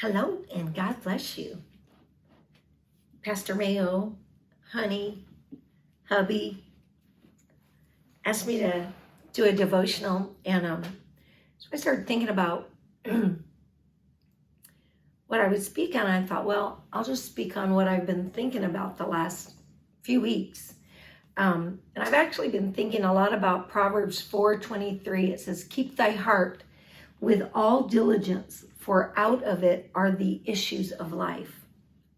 Hello and God bless you. Pastor Mayo, honey, hubby, asked me to do a devotional, and so I started thinking about what I would speak on. I thought, well, I'll just speak on what I've been thinking about the last few weeks. And I've actually been thinking a lot about Proverbs 4:23. It says, "Keep thy heart with all diligence, for out of it are the issues of life."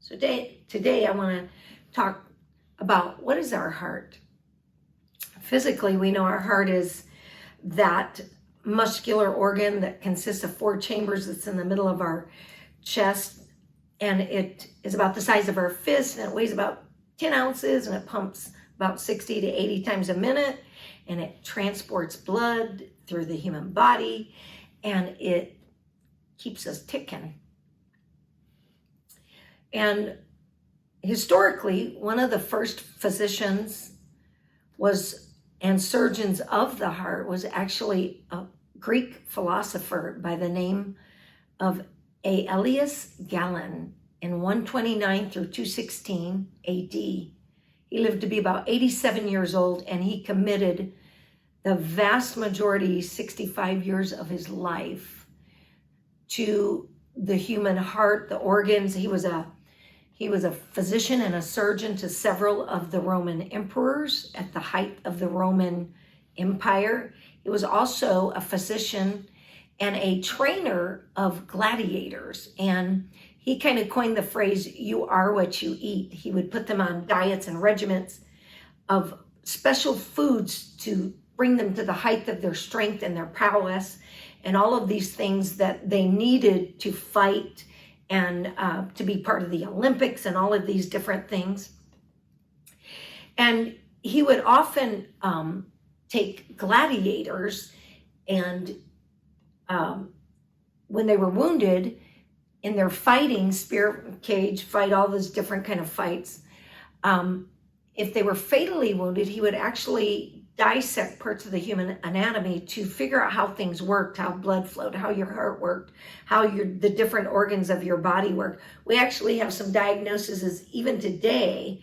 So today I want to talk about what is our heart. Physically, we know our heart is that muscular organ that consists of 4 chambers that's in the middle of our chest, and it is about the size of our fist, and it weighs about 10 ounces, and it pumps about 60 to 80 times a minute, and it transports blood through the human body, and it keeps us ticking. And historically, one of the first physicians and surgeons of the heart was actually a Greek philosopher by the name of Aelius Galen in 129 through 216 AD. He lived to be about 87 years old, and he committed the vast majority, 65 years of his life, to the human heart, the organs. He was a physician and a surgeon to several of the Roman emperors at the height of the Roman Empire. He was also a physician and a trainer of gladiators. And he kind of coined the phrase, "You are what you eat." He would put them on diets and regimens of special foods to bring them to the height of their strength and their prowess, and all of these things that they needed to fight and to be part of the Olympics and all of these different things. And he would often take gladiators, and when they were wounded in their fighting, spear, cage fight, all those different kind of fights, if they were fatally wounded, he would actually dissect parts of the human anatomy to figure out how things worked, how blood flowed, how your heart worked, how the different organs of your body work. We actually have some diagnoses even today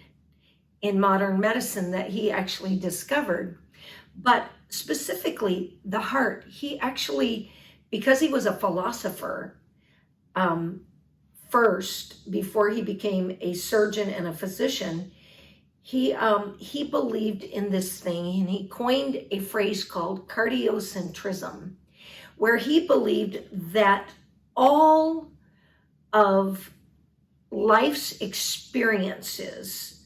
in modern medicine that he actually discovered. But specifically the heart, he actually, because he was a philosopher first, before he became a surgeon and a physician, he believed in this thing, and he coined a phrase called Cardiocentrism, where he believed that all of life's experiences,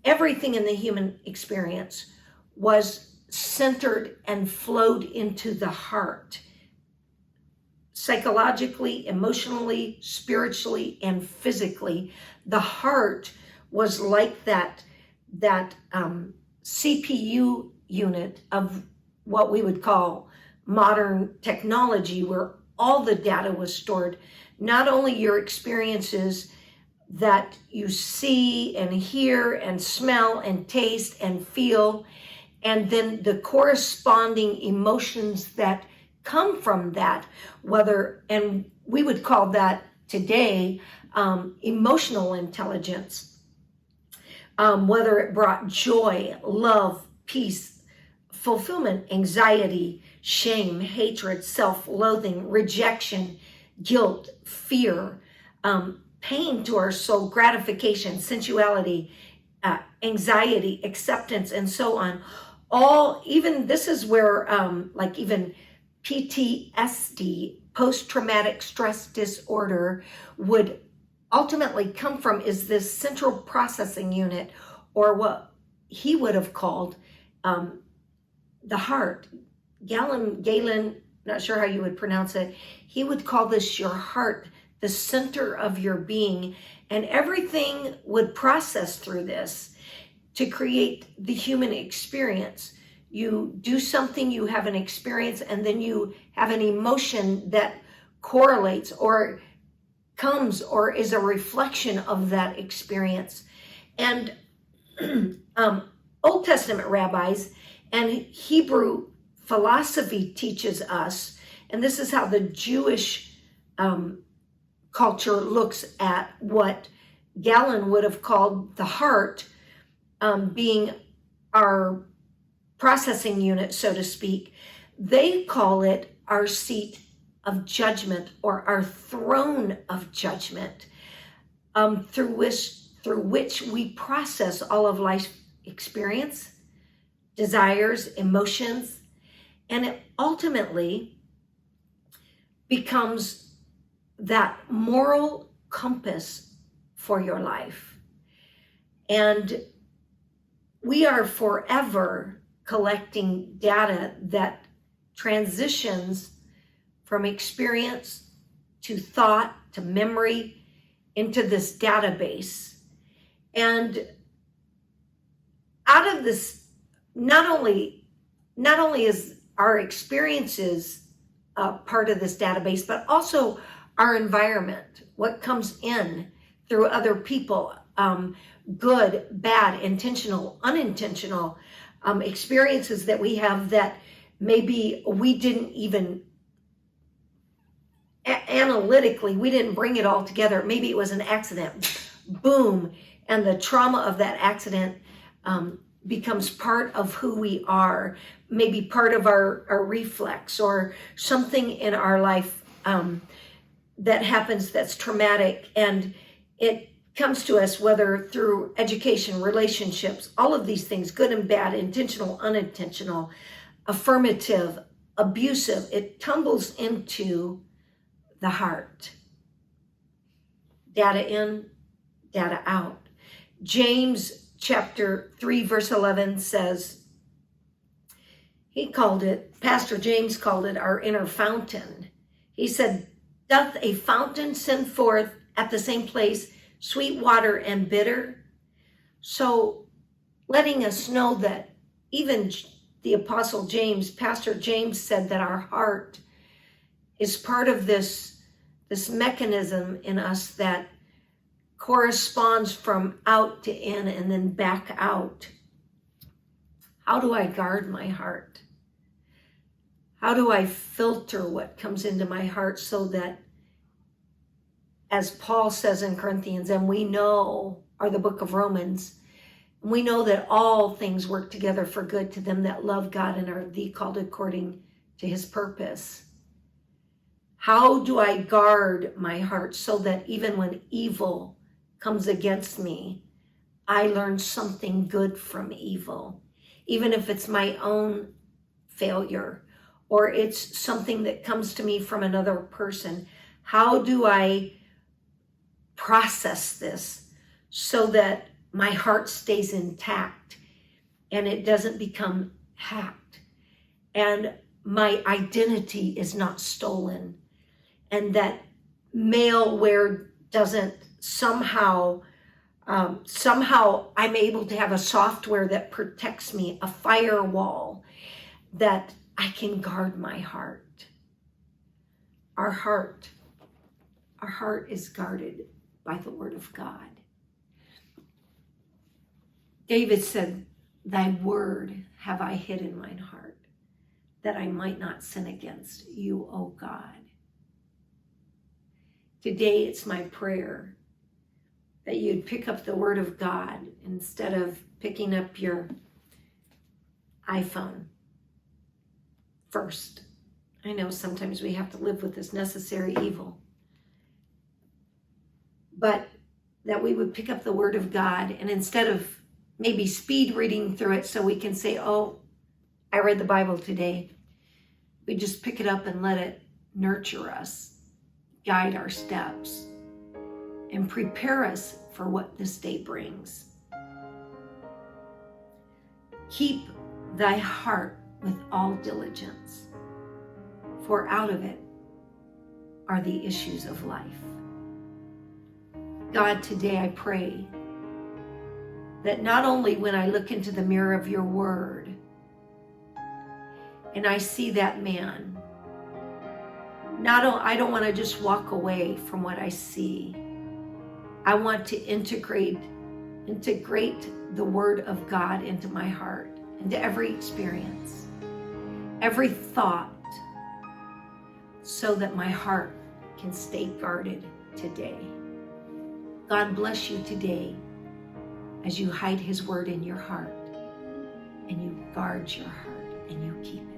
everything in the human experience was centered and flowed into the heart, psychologically, emotionally, spiritually, and physically. The heart was like that CPU unit of what we would call modern technology, where all the data was stored, not only your experiences that you see and hear and smell and taste and feel, and then the corresponding emotions that come from that, and we would call that today emotional intelligence. Whether it brought joy, love, peace, fulfillment, anxiety, shame, hatred, self-loathing, rejection, guilt, fear, pain to our soul, gratification, sensuality, anxiety, acceptance, and so on. Even this is where even PTSD, post-traumatic stress disorder, would ultimately come from, is this central processing unit, or what he would have called the heart. Galen, not sure how you would pronounce it, he would call this your heart, the center of your being, and everything would process through this to create the human experience. You do something, you have an experience, and then you have an emotion that correlates or comes or is a reflection of that experience. And Old Testament rabbis and Hebrew philosophy teaches us, and this is how the Jewish culture looks at what Galen would have called the heart, being our processing unit, so to speak. They call it our seat of judgment, or our throne of judgment, through which we process all of life experience, desires, emotions, and it ultimately becomes that moral compass for your life. And we are forever collecting data that transitions from experience to thought to memory into this database. And out of this, not only is our experiences part of this database, but also our environment, what comes in through other people, good, bad, intentional, unintentional experiences that we have that maybe we didn't even analytically, we didn't bring it all together. Maybe it was an accident, boom, and the trauma of that accident becomes part of who we are, maybe part of our reflex, or something in our life that happens that's traumatic, and it comes to us whether through education, relationships, all of these things, good and bad, intentional, unintentional, affirmative, abusive. It tumbles into the heart. Data in, data out. James chapter 3 verse 11 says, Pastor James called it our inner fountain. He said, doth a fountain send forth at the same place sweet water and bitter? So letting us know that even the Apostle James, Pastor James, said that our heart is part of this mechanism in us that corresponds from out to in and then back out. How do I guard my heart? How do I filter what comes into my heart so that, as Paul says in Corinthians, and we know, or the book of Romans, we know that all things work together for good to them that love God and are called according to his purpose. How do I guard my heart so that even when evil comes against me, I learn something good from evil, even if it's my own failure or it's something that comes to me from another person? How do I process this so that my heart stays intact and it doesn't become hacked, and my identity is not stolen, and that malware doesn't somehow I'm able to have a software that protects me, a firewall that I can guard my heart. Our heart is guarded by the word of God. David said, thy word have I hid in mine heart, that I might not sin against you, O God. Today it's my prayer that you'd pick up the word of God instead of picking up your iPhone first. I know sometimes we have to live with this necessary evil, but that we would pick up the word of God, and instead of maybe speed reading through it so we can say, oh, I read the Bible today, we just pick it up and let it nurture us, guide our steps, and prepare us for what this day brings. Keep thy heart with all diligence, for out of it are the issues of life. God, today I pray that not only when I look into the mirror of your word and I see that man, I don't want to just walk away from what I see. I want to integrate the word of God into my heart, into every experience, every thought, so that my heart can stay guarded today. God bless you today as you hide his word in your heart and you guard your heart and you keep it.